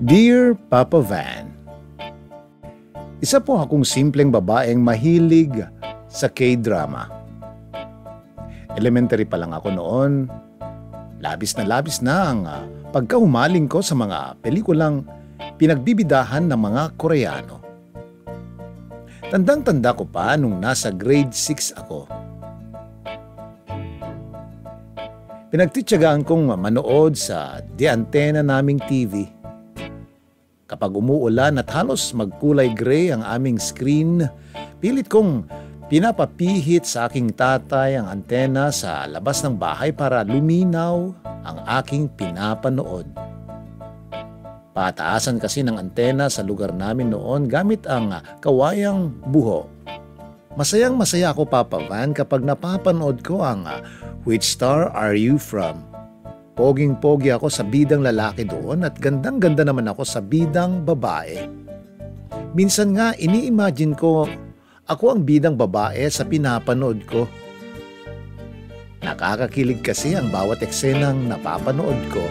Dear Papa Van, isa po akong simpleng babaeng mahilig sa K-drama. Elementary pa lang ako noon, labis na ang pagkahumaling ko sa mga pelikulang pinagbibidahan ng mga Koreano. Tandang-tanda ko pa nung nasa grade 6 ako. Pinagtityagaan kong manood sa di antena naming TV. Kapag umuulan at halos magkulay gray ang aming screen, pilit kong pinapapihit sa aking tatay ang antena sa labas ng bahay para luminaw ang aking pinapanood. Pataasan kasi ng antena sa lugar namin noon gamit ang kawayang buho. Masayang-masaya ako, Papa Van, kapag napapanood ko ang Which Star Are You From? Poging-pogi ako sa bidang lalaki doon at gandang-ganda naman ako sa bidang babae. Minsan nga ini-imagine ko ako ang bidang babae sa pinapanood ko. Nakakakilig kasi ang bawat eksenang napapanood ko.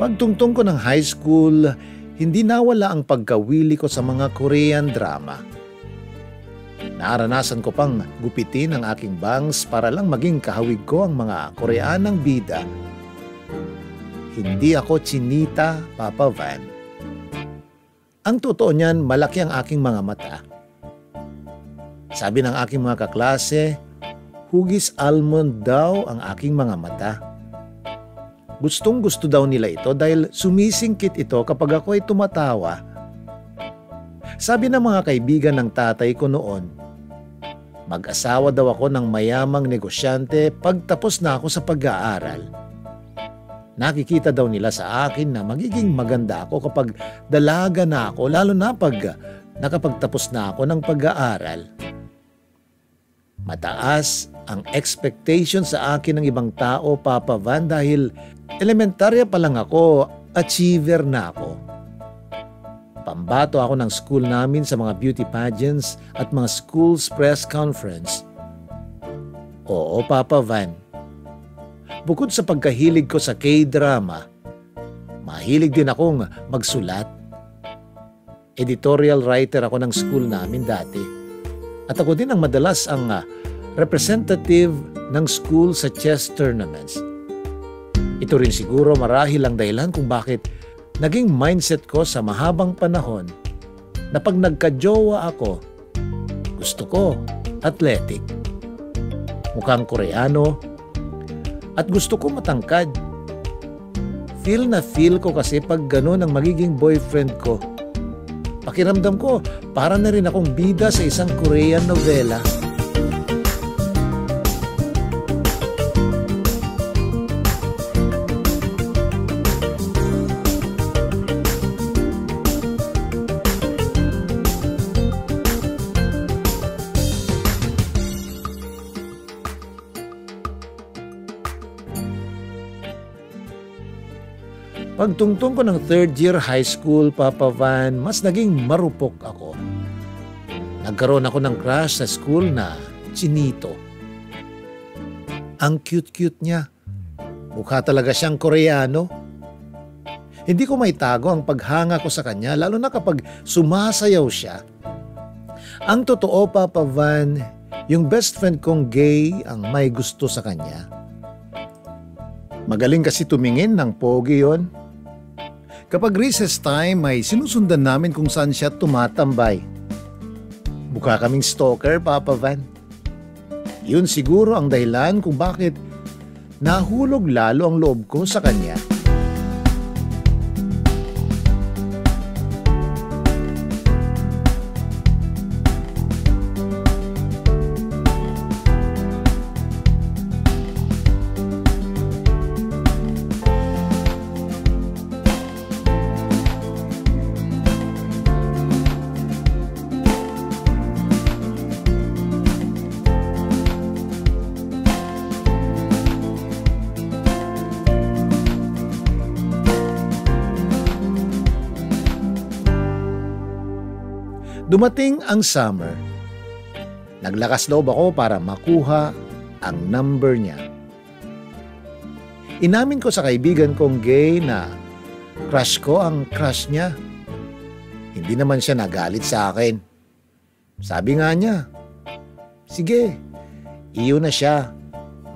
Pagtungtong ko ng high school, hindi nawala ang pagkawili ko sa mga Korean drama. Naranasan ko pang gupitin ang aking bangs para lang maging kahawig ko ang mga Koreanang bida. Hindi ako chinita, Papa Van. Ang totoo niyan, malaki ang aking mga mata. Sabi ng aking mga kaklase, hugis almond daw ang aking mga mata. Gustong-gusto daw nila ito dahil sumisingkit ito kapag ako ay tumatawa. Sabi ng mga kaibigan ng tatay ko noon, mag-asawa daw ako ng mayamang negosyante pagtapos na ako sa pag-aaral. Nakikita daw nila sa akin na magiging maganda ako kapag dalaga na ako, lalo na pag nakapagtapos na ako ng pag-aaral. Mataas ang expectation sa akin ng ibang tao, Papa Van, dahil elementarya pa lang ako, achiever na ako. Pambato ako ng school namin sa mga beauty pageants at mga school's press conference. Oo, Papa Van. Bukod sa pagkahilig ko sa K-drama, mahilig din akong magsulat. Editorial writer ako ng school namin dati. At ako din ang madalas ang representative ng school sa chess tournaments. Ito rin siguro marahil ang dahilan kung bakit naging mindset ko sa mahabang panahon na pag nagka-jowa ako, gusto ko athletic, mukhang Koreano, at gusto ko matangkad. Feel na feel ko kasi pag gano'n ang magiging boyfriend ko. Pakiramdam ko, para na rin akong bida sa isang Korean novela. Pagtungtong ko ng third year high school, Papa Van, mas naging marupok ako. Nagkaroon ako ng crush sa school na chinito. Ang cute-cute niya. Mukha talaga siyang Koreano. Hindi ko maitago ang paghanga ko sa kanya, lalo na kapag sumasayaw siya. Ang totoo, Papa Van, yung best friend kong gay ang may gusto sa kanya. Magaling kasi tumingin ng pogi yon. Kapag recess time, may sinusundan namin kung saan siya tumatambay. Mukha kaming stalker, Papa Van. Yun siguro ang dahilan kung bakit nahulog lalo ang loob ko sa kanya. Dumating ang summer. Naglakas loob ako para makuha ang number niya. Inamin ko sa kaibigan kong gay na crush ko ang crush niya. Hindi naman siya nagalit sa akin. Sabi nga niya, sige, iyo na siya.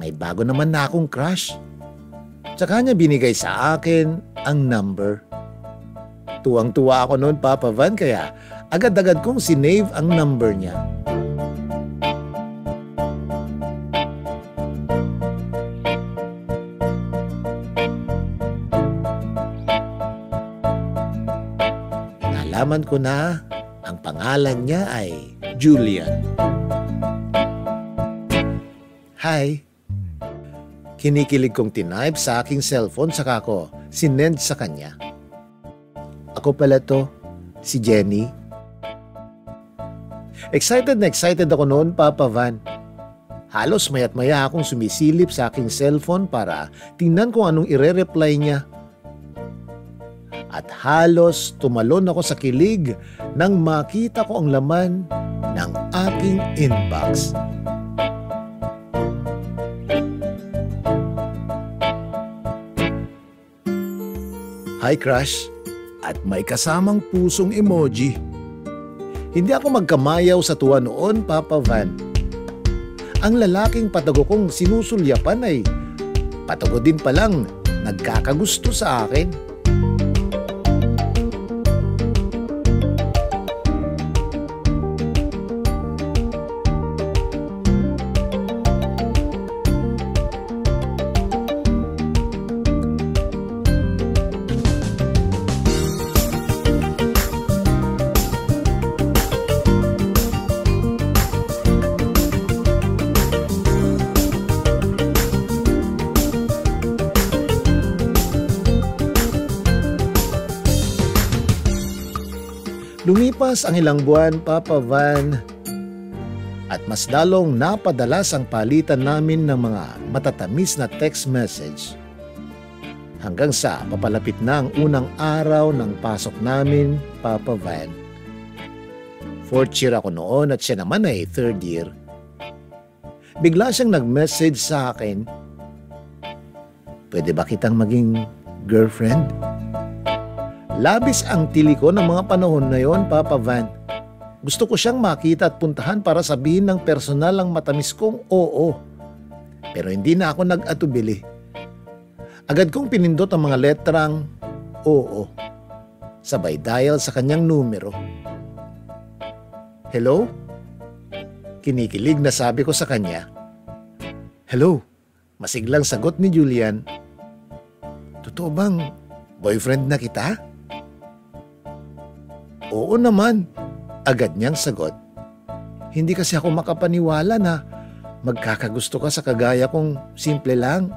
May bago naman na akong crush. Tsaka niya binigay sa akin ang number. Tuwang-tuwa ako noon, Papa Van, kaya agad-agad kong sinave ang number niya. Nalaman ko na ang pangalan niya ay Julian. Hi. Kinikilig kong tinype sa aking cellphone saka ko sinend sa kanya. Ako pala to, si Jenny. Excited na excited ako noon, Papa Van. Halos maya't maya akong sumisilip sa aking cellphone para tingnan kung anong ire-reply niya. At halos tumalon ako sa kilig nang makita ko ang laman ng aking inbox. Hi, crush. At may kasamang pusong emoji. Hindi ako magkamayaw sa tuwa noon, Papa Van. Ang lalaking patago kong sinusulyapan ay patago din palang nagkakagusto sa akin. Lumipas ang ilang buwan, Papa Van, at mas lalong napadalas ang palitan namin ng mga matatamis na text message. Hanggang sa papalapit na ang unang araw ng pasok namin, Papa Van. Fourth year ako noon at siya naman ay third year. Bigla siyang nag-message sa akin, "Pwede ba kitang maging girlfriend?" Labis ang tili ko ng mga panahon na yon, Papa Van. Gusto ko siyang makita at puntahan para sabihin ng personal ang matamis kong oo. Pero hindi na ako nag-atubili. Agad kong pinindot ang mga letrang oo. Sabay dial sa kanyang numero. Hello? Kinikilig na sabi ko sa kanya. Hello? Masiglang sagot ni Julian. Totoo bang boyfriend na kita? Oo naman, agad niyang sagot. Hindi kasi ako makapaniwala na magkakagusto ka sa kagaya kong simple lang.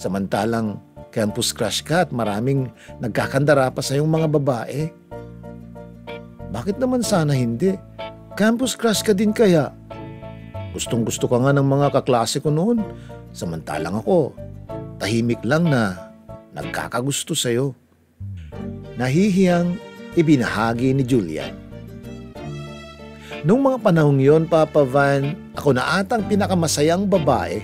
Samantalang campus crush ka at maraming nagkakandara pa sa iyong mga babae. Bakit naman sana hindi? Campus crush ka din kaya? Gustong gusto ka nga ng mga kaklase ko noon. Samantalang ako, tahimik lang na nagkakagusto sa'yo. Nahihiyang ibinahagi ni Julian. Noong mga panahong yon, Papa Van, ako na atang pinakamasayang babae.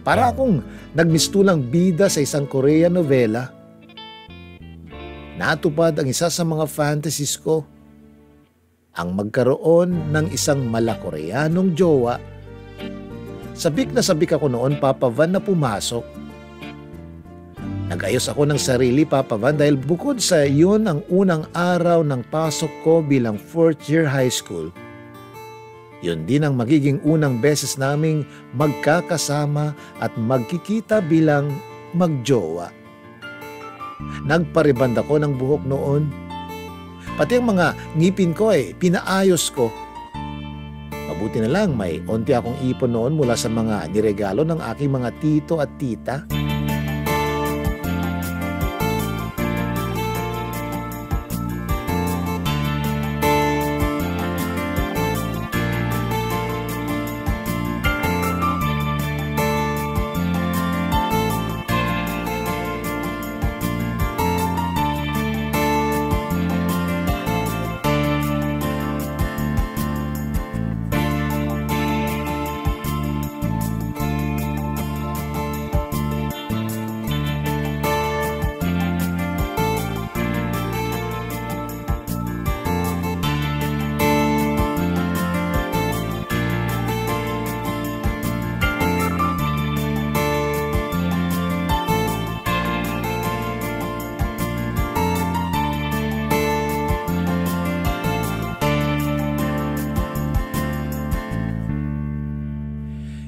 Para akong nagmistulang bida sa isang Korean novela. Natupad ang isa sa mga fantasies ko. Ang magkaroon ng isang Malakoreanong jowa. Sabik na sabik ako noon, Papa Van, na pumasok. Nag-ayos ako ng sarili, Papa Van, dahil bukod sa iyon ang unang araw ng pasok ko bilang fourth year high school. Yun din ang magiging unang beses naming magkakasama at magkikita bilang magjowa. Nagpariband ako ng buhok noon. Pati ang mga ngipin ko ay pinaayos ko. Mabuti na lang may onti akong ipon noon mula sa mga niregalo ng aking mga tito at tita.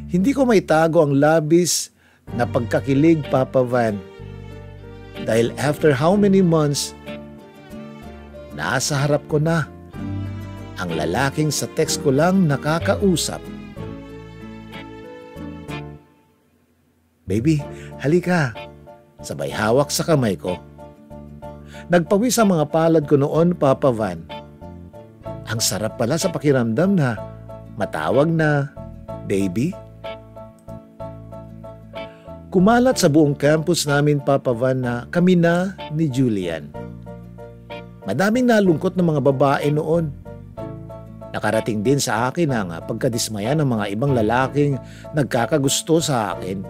Hindi ko maitago ang labis na pagkakilig, Papa Van. Dahil after how many months, nasa harap ko na ang lalaking sa text ko lang nakakausap. Baby, halika. Sabay hawak sa kamay ko. Nagpawis ang mga palad ko noon, Papa Van. Ang sarap pala sa pakiramdam na matawag na baby. Kumalat sa buong campus namin, Papa Van, na kami na ni Julian. Madaming nalungkot na mga babae noon. Nakarating din sa akin ang pagkadismaya ng mga ibang lalaking nagkakagusto sa akin.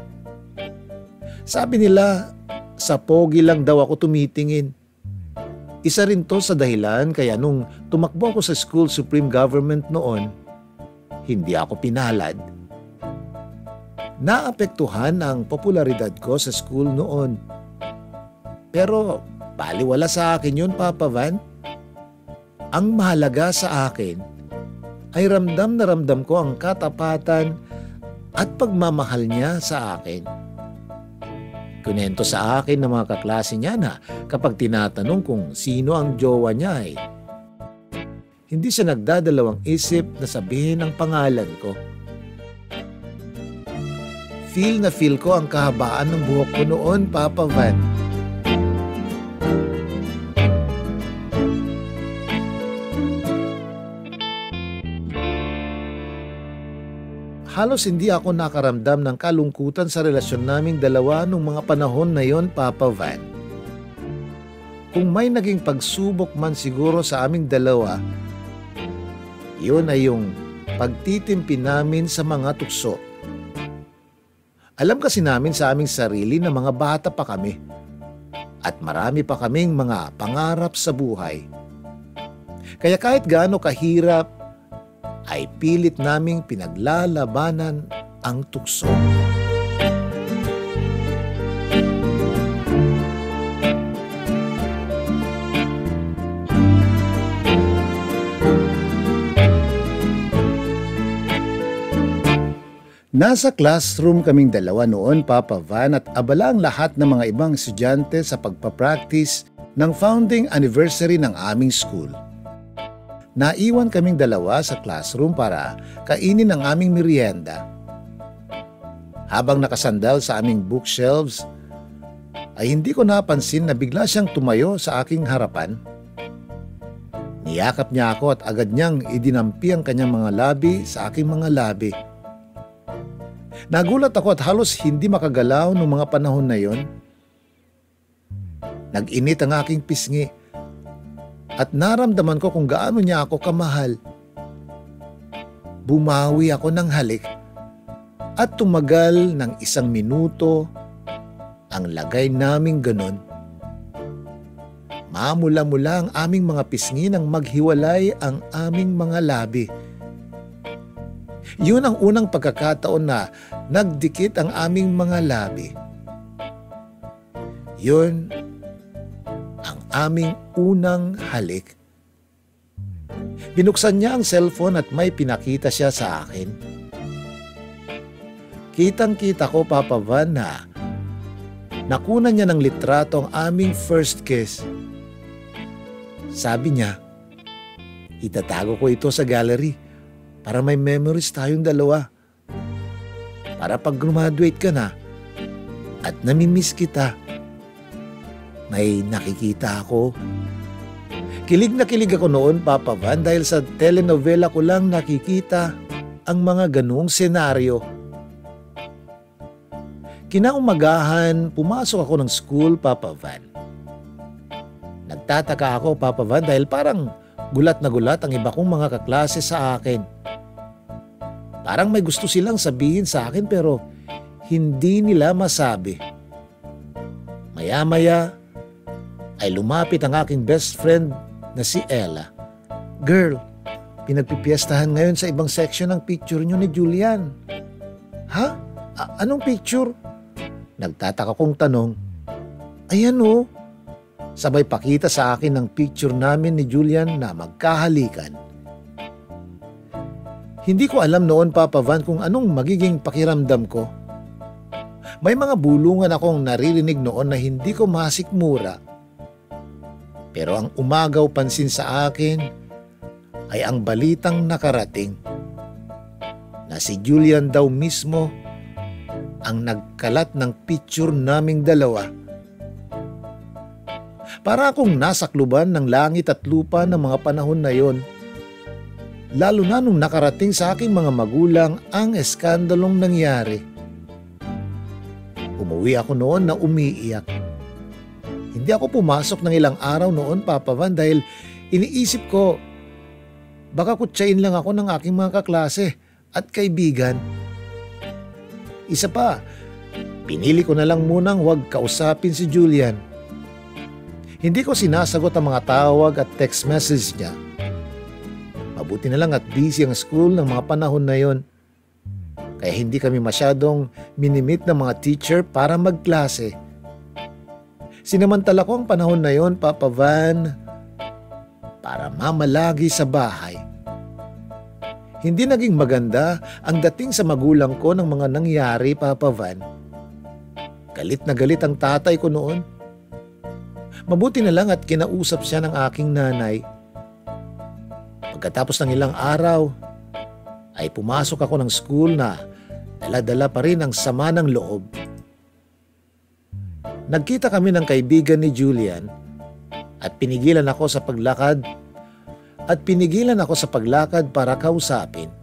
Sabi nila, sa pogi lang daw ako tumitingin. Isa rin to sa dahilan kaya nung tumakbo ako sa school supreme government noon, hindi ako pinalad. Naapektuhan ang popularidad ko sa school noon. Pero baliwala sa akin yun, Papa Van. Ang mahalaga sa akin ay ramdam na ramdam ko ang katapatan at pagmamahal niya sa akin. Kunento sa akin ng mga kaklase niya na kapag tinatanong kung sino ang jowa niya ay hindi siya nagdadalawang isip na sabihin ang pangalan ko. Feel na feel ko ang kahabaan ng buhok ko noon, Papa Van. Halos hindi ako nakaramdam ng kalungkutan sa relasyon naming dalawa nung mga panahon na yon, Papa Van. Kung may naging pagsubok man siguro sa aming dalawa, yun ay yung pagtitimpi namin sa mga tukso. Alam kasi namin sa aming sarili na mga bata pa kami at marami pa kaming mga pangarap sa buhay. Kaya kahit gaano kahirap, ay pilit naming pinaglalabanan ang tukso. Nasa classroom kaming dalawa noon, Papa Van, at abala ang lahat ng mga ibang estudyante sa pagpapractice ng founding anniversary ng aming school. Naiwan kaming dalawa sa classroom para kainin ang aming merienda. Habang nakasandal sa aming bookshelves, ay hindi ko napansin na bigla siyang tumayo sa aking harapan. Niyakap niya ako at agad niyang idinampi ang kanyang mga labi sa aking mga labi. Nagulat ako at halos hindi makagalaw noong mga panahon na yon. Nag-init ang aking pisngi at naramdaman ko kung gaano niya ako kamahal. Bumawi ako ng halik at tumagal ng 1 minuto ang lagay naming ganon. Mamula-mula ang aming mga pisngi nang maghiwalay ang aming mga labi. Yun ang unang pagkakataon na nagdikit ang aming mga labi. Yun ang aming unang halik. Binuksan niya ang cellphone at may pinakita siya sa akin. Kitang-kita ko, Papa Van, na nakunan niya ng litrato ang aming first kiss. Sabi niya, itatago ko ito sa gallery para may memories tayong dalawa. Para pag graduate ka na at namimiss kita, may nakikita ako. Kilig na kilig ako noon, Papa Van, dahil sa telenovela ko lang nakikita ang mga ganung senaryo. Kinaumagahan, pumasok ako ng school, Papa Van. Nagtataka ako, Papa Van, dahil parang gulat na gulat ang iba kong mga kaklase sa akin. Parang may gusto silang sabihin sa akin pero hindi nila masabi. Maya-maya ay lumapit ang aking best friend na si Ella. Girl, pinagpipiestahan ngayon sa ibang section ng picture nyo ni Julian. Ha? Anong picture? Nagtataka kong tanong. Ayan o. Sabay pakita sa akin ng picture namin ni Julian na magkahalikan. Hindi ko alam noon, Papa Van, kung anong magiging pakiramdam ko. May mga bulungan akong naririnig noon na hindi ko masikmura. Pero ang umagaw pansin sa akin ay ang balitang nakarating na si Julian daw mismo ang nagkalat ng picture naming dalawa. Para akong nasakluban ng langit at lupa ng mga panahon na yon. Lalo na nung nakarating sa aking mga magulang ang eskandalong nangyari. Umuwi ako noon na umiiyak. Hindi ako pumasok ng ilang araw noon, Papa Van, dahil iniisip ko baka kutsain lang ako ng aking mga kaklase at kaibigan. Isa pa, pinili ko na lang munang huwag kausapin si Julian. Hindi ko sinasagot ang mga tawag at text message niya. Mabuti na lang at busy ang school ng mga panahon na yon. Kaya hindi kami masyadong minimit ng mga teacher para magklase. Sinamantala ko ang panahon na yon, Papa Van, para mamalagi sa bahay. Hindi naging maganda ang dating sa magulang ko ng mga nangyari, Papa Van. Galit na galit ang tatay ko noon. Mabuti na lang at kinausap siya ng aking nanay. Pagkatapos ng ilang araw, ay pumasok ako ng school na dala-dala pa rin ang sama ng loob. Nagkita kami ng kaibigan ni Julian at pinigilan ako sa paglakad para kausapin.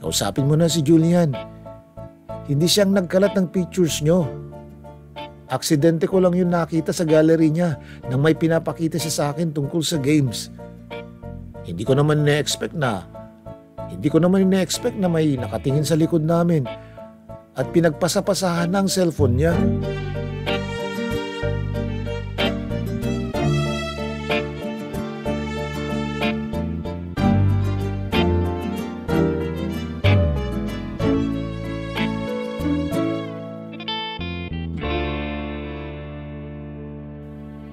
Kausapin mo na si Julian. Hindi siyang nagkalat ng pictures nyo. Aksidente ko lang yun nakita sa gallery niya nang may pinapakita siya sa akin tungkol sa games. Hindi ko naman ina-expect na may nakatingin sa likod namin at pinagpasapasahan ng cellphone niya.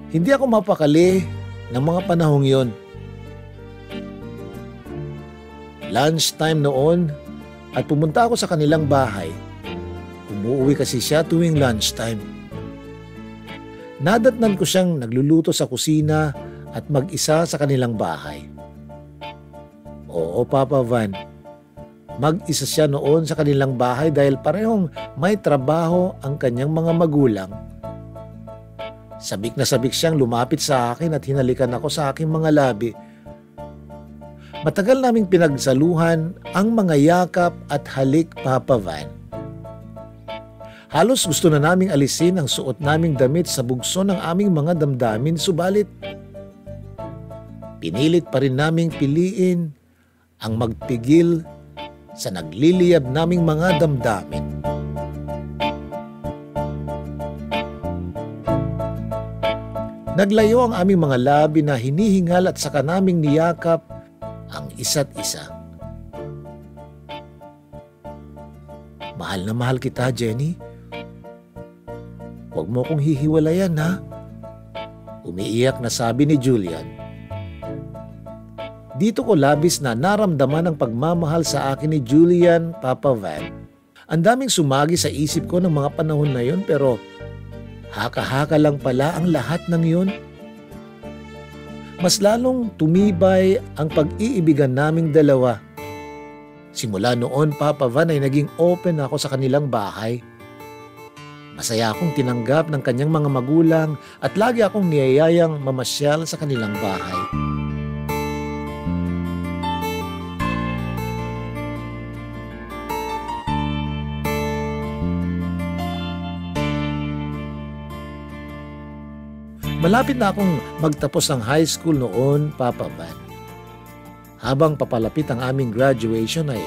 Hindi ako mapakali ng mga panahong yon. Lunchtime noon at pumunta ako sa kanilang bahay. Umuwi kasi siya tuwing lunchtime. Nadatnan ko siyang nagluluto sa kusina at mag-isa sa kanilang bahay. Oo, Papa Van. Mag-isa siya noon sa kanilang bahay dahil parehong may trabaho ang kanyang mga magulang. Sabik na sabik siyang lumapit sa akin at hinalikan ako sa aking mga labi. Matagal naming pinagsaluhan ang mga yakap at halik, Papa Van. Halos gusto na naming alisin ang suot naming damit sa bugso ng aming mga damdamin, subalit pinilit pa rin naming piliin ang magpigil sa nagliliyab naming mga damdamin. Naglayo ang aming mga labi na hinihingal at saka naming niyakap ang isa't isa. Mahal na mahal kita, Jenny. Huwag mo kong hihiwalayan, ha? Umiiyak na sabi ni Julian. Dito ko labis na naramdaman ang pagmamahal sa akin ni Julian, Papa Van. Ang daming sumagi sa isip ko ng mga panahon na yon, pero haka-haka lang pala ang lahat ng yun. Mas lalong tumibay ang pag-iibigan naming dalawa. Simula noon, Papa Van, ay naging open ako sa kanilang bahay. Masaya akong tinanggap ng kanyang mga magulang at lagi akong niyayayang mamasyal sa kanilang bahay. Malapit na akong magtapos ng high school noon, Papa Van. Habang papalapit ang aming graduation ay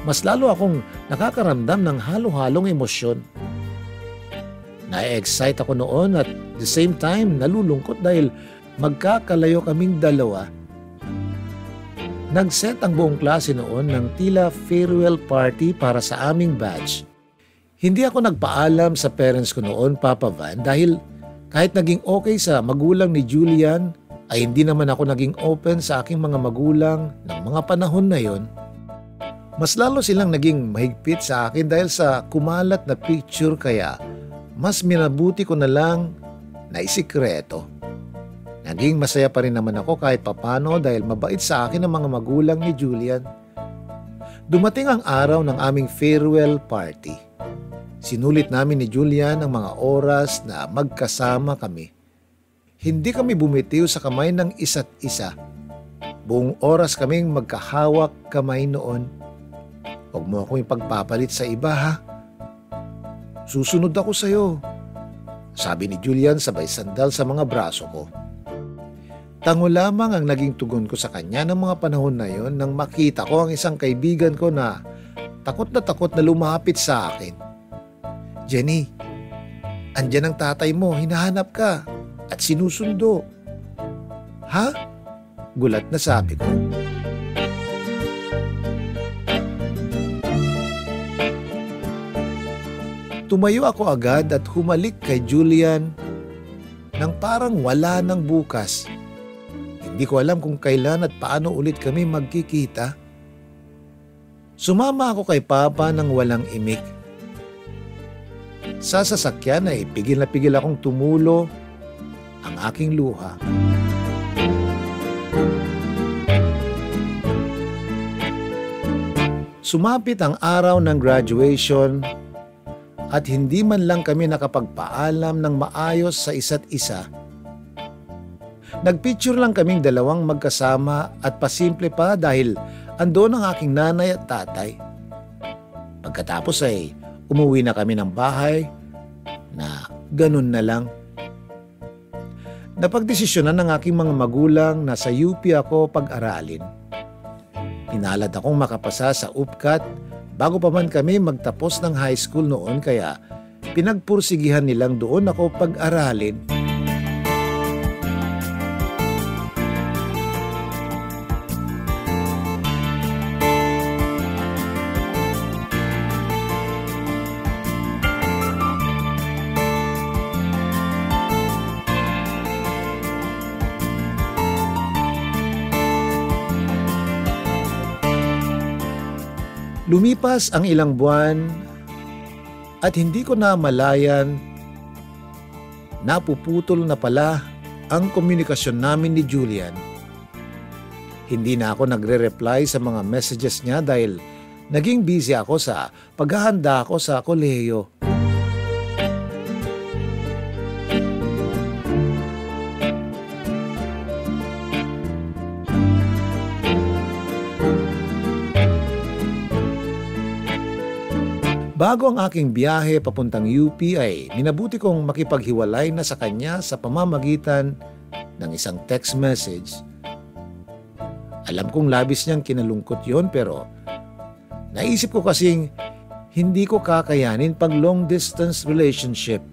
mas lalo akong nakakaramdam ng halo-halong emosyon. Na-excite ako noon at the same time nalulungkot dahil magkakalayo kaming dalawa. Nag-set ang buong klase noon ng tila farewell party para sa aming batch. Hindi ako nagpaalam sa parents ko noon, Papa Van, dahil kahit naging okay sa magulang ni Julian ay hindi naman ako naging open sa aking mga magulang ng mga panahon na yon. Mas lalo silang naging mahigpit sa akin dahil sa kumalat na picture, kaya mas minabuti ko na lang na isikreto. Naging masaya pa rin naman ako kahit papano dahil mabait sa akin ang mga magulang ni Julian. Dumating ang araw ng aming farewell party. Sinulit namin ni Julian ang mga oras na magkasama kami. Hindi kami bumitiw sa kamay ng isa't isa. Buong oras kaming magkahawak kamay noon. Huwag mo akong ipagpapalit sa iba, ha? Susunod ako sa'yo, sabi ni Julian sabay sandal sa mga braso ko. Tango lamang ang naging tugon ko sa kanya ng mga panahon na yon nang makita ko ang isang kaibigan ko na takot na lumapit sa akin. Jenny, andyan ang tatay mo, hinahanap ka at sinusundo. Ha? Gulat na sabi ko. Tumayo ako agad at humalik kay Julian nang parang wala nang bukas. Hindi ko alam kung kailan at paano ulit kami magkikita. Sumama ako kay Papa nang walang imik. Sa sasakyan ay pigil na pigil akong tumulo ang aking luha. Sumapit ang araw ng graduation at hindi man lang kami nakapagpaalam ng maayos sa isa't isa. Nagpicture lang kaming dalawang magkasama at pasimple pa dahil andoon ang aking nanay at tatay. Pagkatapos ay umuwi na kami ng bahay na ganun na lang. Napagdesisyonan ng aking mga magulang na sa UP ako pag-aralin. Pinalad akong makapasa sa UPCAT bago pa man kami magtapos ng high school noon, kaya pinagpursigihan nilang doon ako pag-aralin. Lumipas ang ilang buwan at hindi ko na malayan, napuputol na pala ang komunikasyon namin ni Julian. Hindi na ako nagre-reply sa mga messages niya dahil naging busy ako sa paghahanda ako sa kolehiyo. Bago ang aking biyahe papuntang UP ay minabuti kong makipaghiwalay na sa kanya sa pamamagitan ng isang text message. Alam kong labis niyang kinalungkot yon, pero naisip ko kasing hindi ko kakayanin pag long distance relationship.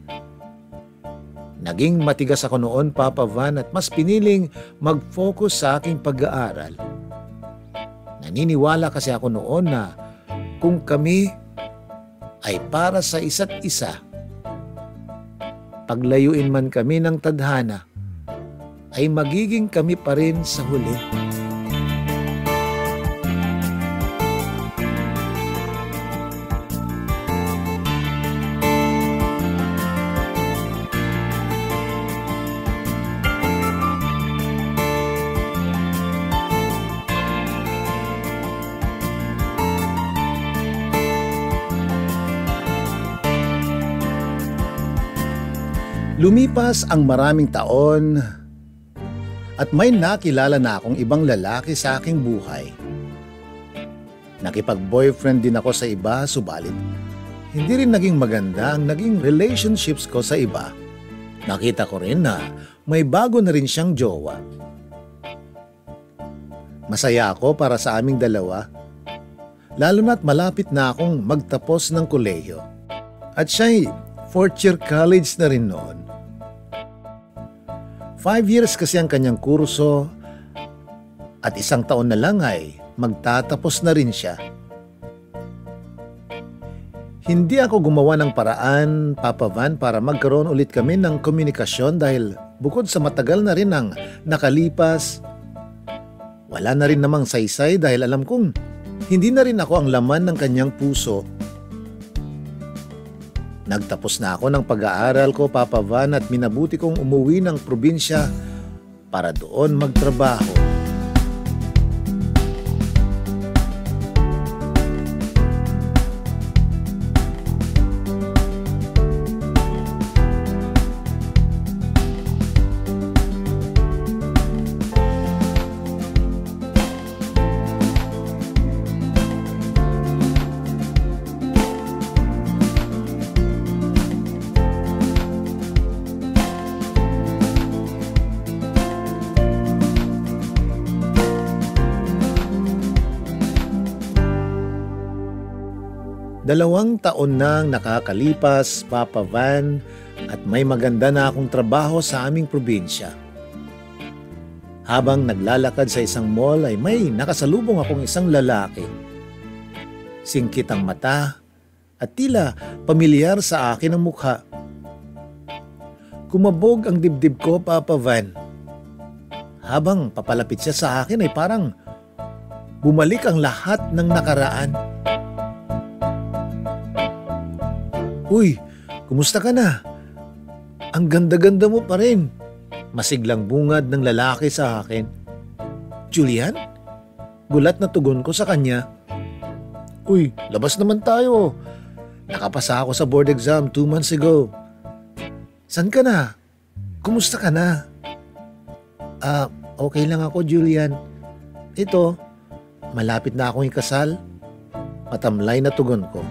Naging matigas ako noon, Papa Van, at mas piniling mag-focus sa aking pag-aaral. Naniniwala kasi ako noon na kung kami ay para sa isa't isa, paglayuin man kami ng tadhana, ay magiging kami pa rin sa huli. Lumipas ang maraming taon at may nakilala na akong ibang lalaki sa aking buhay. Nakipag-boyfriend din ako sa iba, subalit hindi rin naging maganda ang naging relationships ko sa iba. Nakita ko rin na may bago na rin siyang jowa. Masaya ako para sa aming dalawa, lalo na't malapit na akong magtapos ng kolehiyo. At siya'y fourth year college na rin noon. 5 years kasi ang kanyang kurso at 1 taon na lang ay magtatapos na rin siya. Hindi ako gumawa ng paraan, Papa Van, para magkaroon ulit kami ng komunikasyon dahil bukod sa matagal na rin ang nakalipas, wala na rin namang saysay dahil alam kong hindi na rin ako ang laman ng kanyang puso. Nagtapos na ako ng pag-aaral ko, Papa Van, at minabuti kong umuwi ng probinsya para doon magtrabaho. Dalawang taon nang nakakalipas, Papa Van, at may maganda na akong trabaho sa aming probinsya. Habang naglalakad sa isang mall ay may nakasalubong akong isang lalaki. Singkit ang mata at tila pamilyar sa akin ang mukha. Kumabog ang dibdib ko, Papa Van. Habang papalapit siya sa akin ay parang bumalik ang lahat ng nakaraan. Uy, kumusta ka na? Ang ganda-ganda mo pa rin. Masiglang bungad ng lalaki sa akin. Julian? Gulat na tugon ko sa kanya. Uy, labas naman tayo. Nakapasa ako sa board exam 2 months ago. San ka na? Kumusta ka na? Okay lang ako, Julian. Ito, malapit na akong ikasal. Matamlay na tugon ko.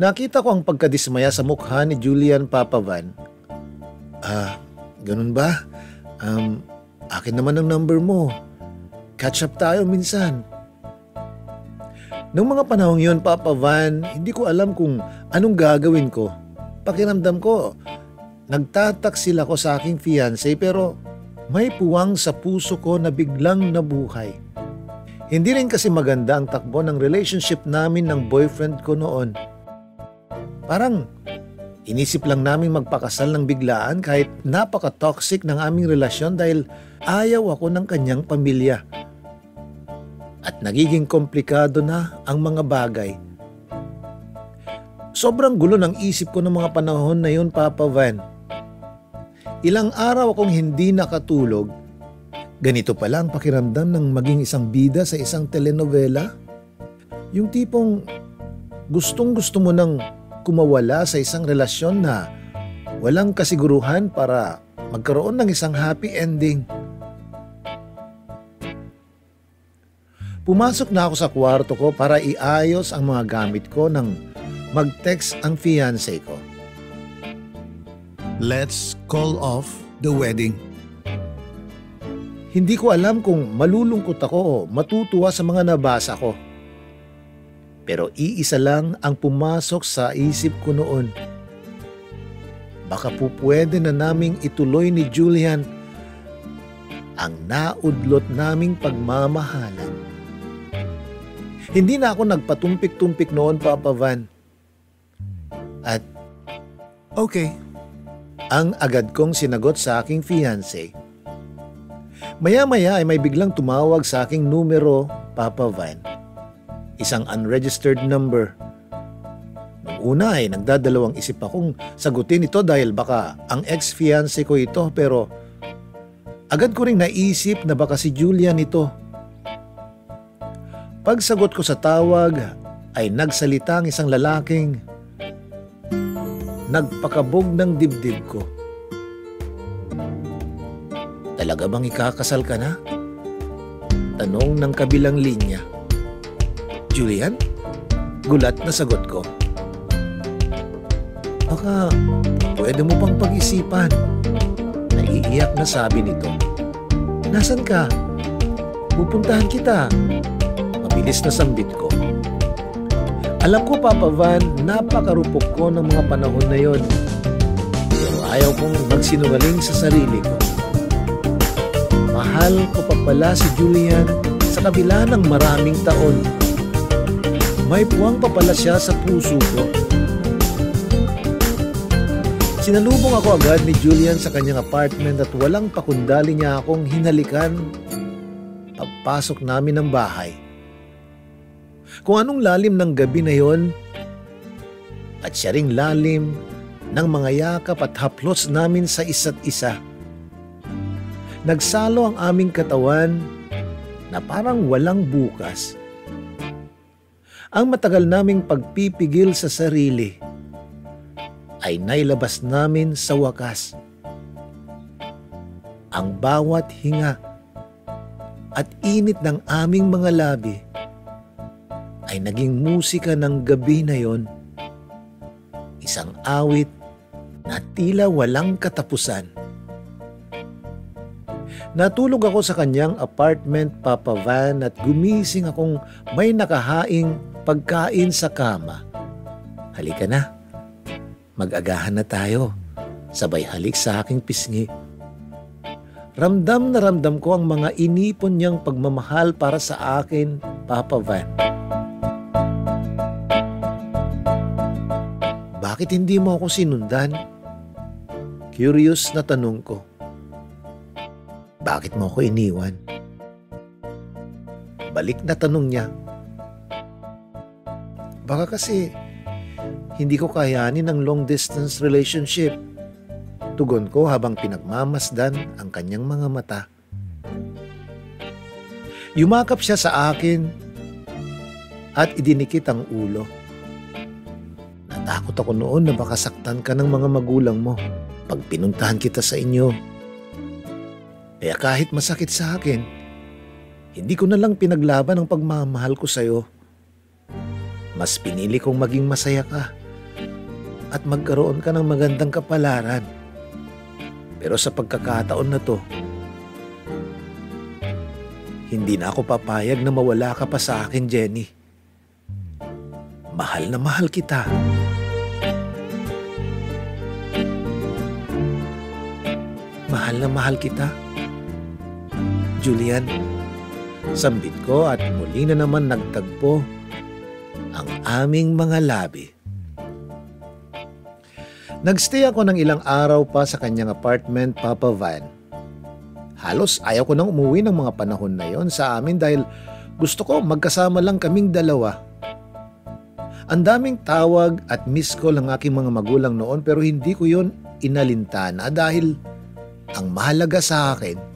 Nakita ko ang pagkadismaya sa mukha ni Julian, Papa Van. Ganun ba? Akin naman ang number mo. Catch up tayo minsan. Noong mga panahong yun, Papa Van, hindi ko alam kung anong gagawin ko. Pakiramdam ko, nagtataksil ako sa aking fiancé pero may puwang sa puso ko na biglang nabuhay. Hindi rin kasi maganda ang takbo ng relationship namin ng boyfriend ko noon. Parang inisip lang namin magpakasal ng biglaan kahit napaka-toxic ng aming relasyon dahil ayaw ako ng kanyang pamilya. At nagiging komplikado na ang mga bagay. Sobrang gulo ng isip ko ng mga panahon na yun, Papa Van. Ilang araw akong hindi nakatulog. Ganito pala ang pakiramdam ng maging isang bida sa isang telenovela. Yung tipong gustong-gusto mo nang kumawala sa isang relasyon na walang kasiguruhan para magkaroon ng isang happy ending. Pumasok na ako sa kwarto ko para iayos ang mga gamit ko nang mag-text ang fiancé ko. Let's call off the wedding. Hindi ko alam kung malulungkot ako o matutuwa sa mga nabasa ko. Pero iisa lang ang pumasok sa isip ko noon. Baka po pwede na naming ituloy ni Julian ang naudlot naming pagmamahalan. Hindi na ako nagpatumpik-tumpik noon, Papa Van. At okay, ang agad kong sinagot sa aking fiancé. Maya-maya ay may biglang tumawag sa aking numero, Papa Van. Isang unregistered number. Noong una ay nagdadalawang isip akong sagutin ito dahil baka ang ex-fiancé ko ito pero agad ko ring naisip na baka si Julian ito. Pagsagot ko sa tawag ay nagsalita ang isang lalaking nagpakabog ng dibdib ko. Talaga bang ikakasal ka na? Tanong ng kabilang linya. Julian? Gulat na sagot ko. Baka pwede mo pang pag-isipan. Naiiyak na sabi nito. Nasaan ka? Pupuntahan kita. Mabilis na sambit ko. Alam ko, Papa Van, napakarupok ko ng mga panahon na yon. Pero ayaw kong magsinungaling sa sarili ko. mahal ko pa pala si Julian sa kabila ng maraming taon. May puwang pa pala siya sa puso ko. Sinalubong ako agad ni Julian sa kanyang apartment at walang pakundali niya akong hinalikan pagpasok namin ng bahay. Kung anong lalim ng gabi na yon, at siya ring lalim ng mga yakap at haplos namin sa isa't isa. Nagsalo ang aming katawan na parang walang bukas. Ang matagal naming pagpipigil sa sarili ay nailabas namin sa wakas. Ang bawat hinga at init ng aming mga labi ay naging musika ng gabi na yon. Isang awit na tila walang katapusan. Natulog ako sa kanyang apartment, Papa Van, at gumising akong may nakahaing pagkain sa kama. Halika na, mag-agahan na tayo. Sabay halik sa aking pisngi. Ramdam na ramdam ko ang mga inipon niyang pagmamahal para sa akin, Papa Van. Bakit hindi mo ako sinundan? Curious na tanong ko. Bakit mo ako iniwan? Balik na tanong niya. Baka kasi hindi ko kayanin ang long distance relationship. Tugon ko habang pinagmamasdan ang kanyang mga mata. Yumakap siya sa akin at idinikit ang ulo. Natakot ako noon na baka saktan ka ng mga magulang mo pag pinuntahan kita sa inyo. Kaya kahit masakit sa akin, hindi ko na lang pinaglaban ang pagmamahal ko sa'yo. Mas pinili kong maging masaya ka at magkaroon ka ng magandang kapalaran. Pero sa pagkakataon na to, hindi na ako papayag na mawala ka pa sa akin, Jenny. Mahal na mahal kita. Mahal na mahal kita. Julian, sambit ko at muli na naman nagtagpo ang aming mga labi. Nagstay ako ng ilang araw pa sa kanyang apartment, Papa Van. Halos ayaw ko nang umuwi ng mga panahon na yon sa amin dahil gusto ko magkasama lang kaming dalawa. Ang daming tawag at miss call ng aking mga magulang noon pero hindi ko yon inalintana dahil ang mahalaga sa akin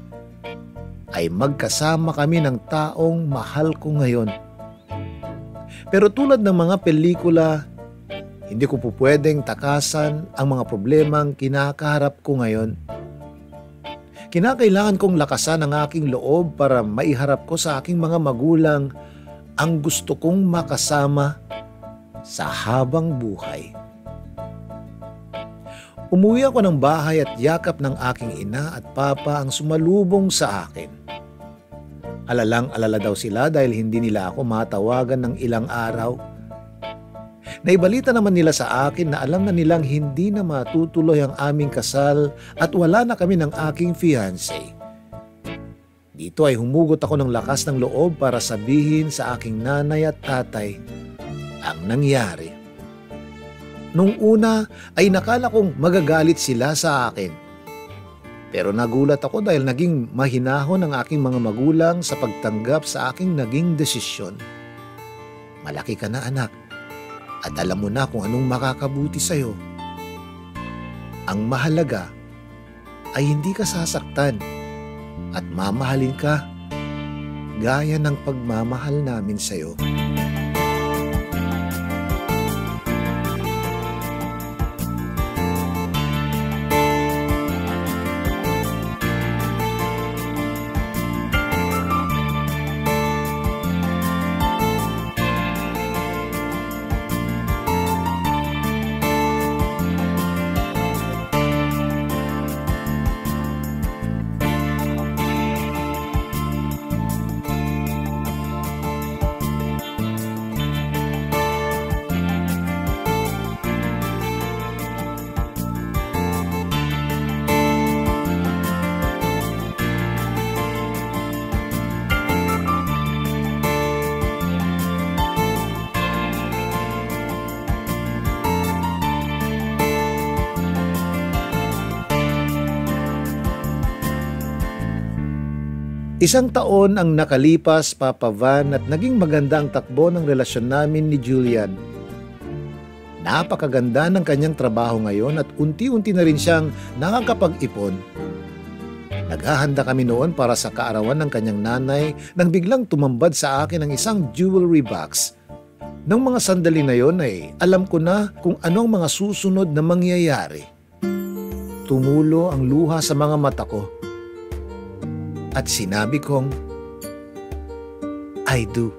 ay magkasama kami ng taong mahal ko ngayon. Pero tulad ng mga pelikula, hindi ko po pwedeng takasan ang mga problemang kinakaharap ko ngayon. Kinakailangan kong lakasan ang aking loob para maiharap ko sa aking mga magulang ang gusto kong makasama sa habang buhay. Umuwi ako ng bahay at yakap ng aking ina at papa ang sumalubong sa akin. Alalang-alala daw sila dahil hindi nila ako matawagan ng ilang araw. Naibalita naman nila sa akin na alam na nilang hindi na matutuloy ang aming kasal at wala na kami ng aking fiancé. Dito ay humugot ako ng lakas ng loob para sabihin sa aking nanay at tatay ang nangyari. Nung una ay nakala kong magagalit sila sa akin. Pero nagulat ako dahil naging mahinahon ang aking mga magulang sa pagtanggap sa aking naging desisyon. Malaki ka na anak at alam mo na kung anong makakabuti sa'yo. Ang mahalaga ay hindi ka sasaktan at mamahalin ka gaya ng pagmamahal namin sa'yo. Isang taon ang nakalipas, Papa Van, at naging maganda ang takbo ng relasyon namin ni Julian. Napakaganda ng kanyang trabaho ngayon at unti-unti na rin siyang nakakapag-ipon. Naghahanda kami noon para sa kaarawan ng kanyang nanay nang biglang tumambad sa akin ang isang jewelry box. Nang mga sandali na yon ay alam ko na kung anong mga susunod na mangyayari. Tumulo ang luha sa mga mata ko. At sinabi kong, I do.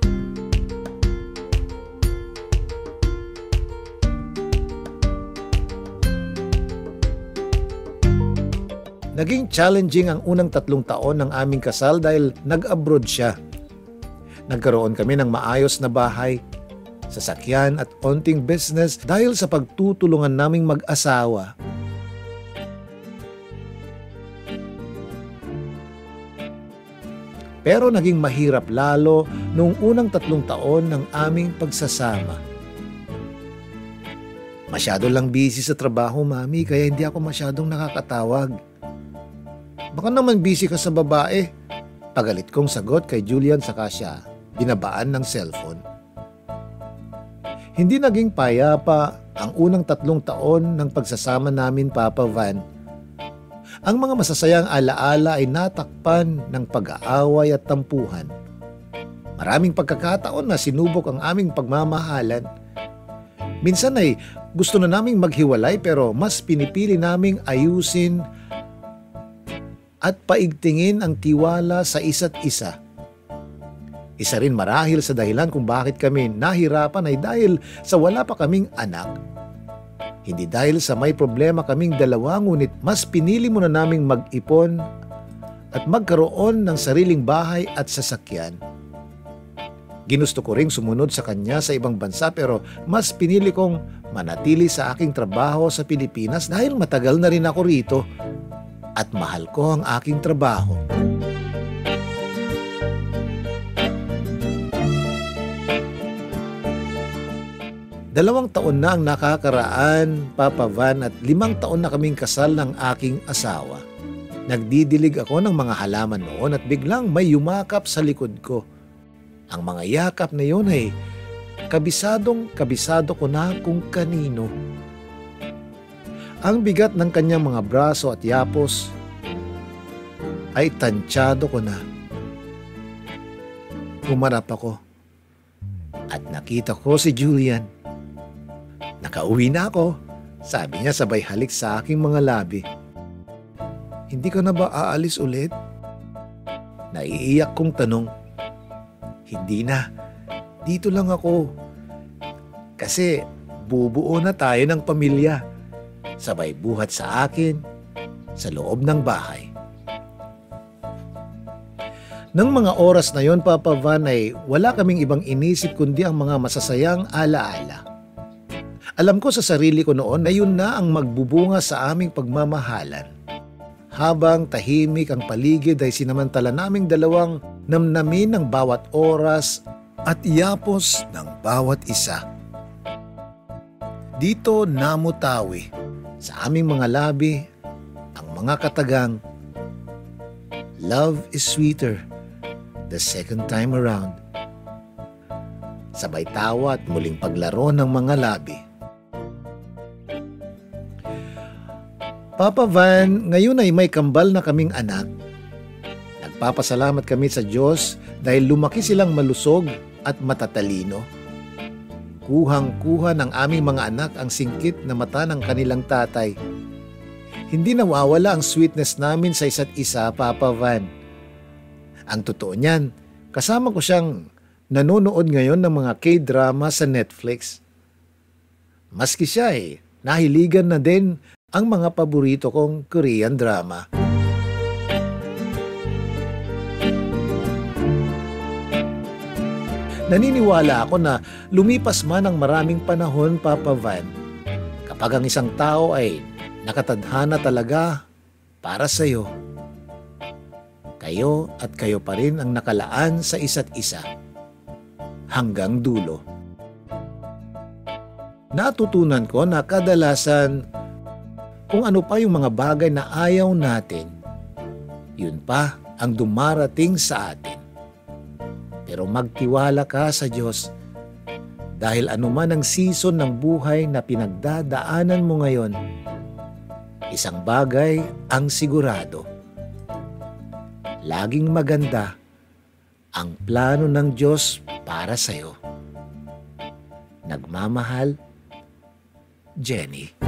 Naging challenging ang unang 3 taon ng aming kasal dahil nag-abroad siya. Nagkaroon kami ng maayos na bahay, sasakyan at onting business dahil sa pagtutulungan naming mag-asawa. Pero naging mahirap lalo noong unang 3 taon ng aming pagsasama. Masyado lang busy sa trabaho, Mami, kaya hindi ako masyadong nakakatawag. Baka naman busy ka sa babae. Pagalit kong sagot kay Julian saka siya binabaan ng cellphone. Hindi naging payapa ang unang 3 taon ng pagsasama namin, Papa Van. Ang mga masasayang alaala ay natakpan ng pag-aaway at tampuhan. Maraming pagkakataon na sinubok ang aming pagmamahalan. Minsan ay gusto na naming maghiwalay pero mas pinipili naming ayusin at paigtingin ang tiwala sa isa't isa. Isa rin marahil sa dahilan kung bakit kami nahirapan ay dahil sa wala pa kaming anak. Hindi dahil sa may problema kaming dalawa, ngunit mas pinili muna naming mag-ipon at magkaroon ng sariling bahay at sasakyan. Ginusto ko ring sumunod sa kanya sa ibang bansa pero mas pinili kong manatili sa aking trabaho sa Pilipinas dahil matagal na rin ako rito at mahal ko ang aking trabaho. Dalawang taon na ang nakakaraan, Papa Van, at 5 taon na kaming kasal ng aking asawa. Nagdidilig ako ng mga halaman noon at biglang may yumakap sa likod ko. Ang mga yakap na yun ay kabisado ko na kung kanino. Ang bigat ng kanyang mga braso at yapos ay tansyado ko na. Humarap ako at nakita ko si Julian. Nakauwi na ako, sabi niya sabay halik sa aking mga labi. Hindi ka na ba aalis ulit? Naiiyak kong tanong. Hindi na, dito lang ako. Kasi bubuo na tayo ng pamilya. Sabay buhat sa akin, sa loob ng bahay. Nang mga oras na yon, Papa Van, ay wala kaming ibang inisip kundi ang mga masasayang alaala. Alam ko sa sarili ko noon na yun na ang magbubunga sa aming pagmamahalan. Habang tahimik ang paligid ay sinamantala naming dalawang namnamin ng bawat oras at yapos ng bawat isa. Dito namutawi sa aming mga labi ang mga katagang, "Love is sweeter the second time around." Sabay tawa at muling paglaro ng mga labi. Papa Van, ngayon ay may kambal na kaming anak. Nagpapasalamat kami sa Diyos dahil lumaki silang malusog at matatalino. Kuhang-kuha ng aming mga anak ang singkit na mata ng kanilang tatay. Hindi nawawala ang sweetness namin sa isa't isa, Papa Van. Ang totoo niyan, kasama ko siyang nanonood ngayon ng mga K-drama sa Netflix. Maski siya nahiligan na din ang mga paborito kong Korean drama. Naniniwala ako na lumipas man ang maraming panahon, Papa Van, kapag ang isang tao ay nakatadhana talaga para sa iyo, kayo at kayo pa rin ang nakalaan sa isa't isa hanggang dulo. Natutunan ko na kadalasan kung ano pa yung mga bagay na ayaw natin, yun pa ang dumarating sa atin. Pero magtiwala ka sa Diyos dahil anuman ang season ng buhay na pinagdadaanan mo ngayon, isang bagay ang sigurado. Laging maganda ang plano ng Diyos para sa'yo. Nagmamahal, Jenny.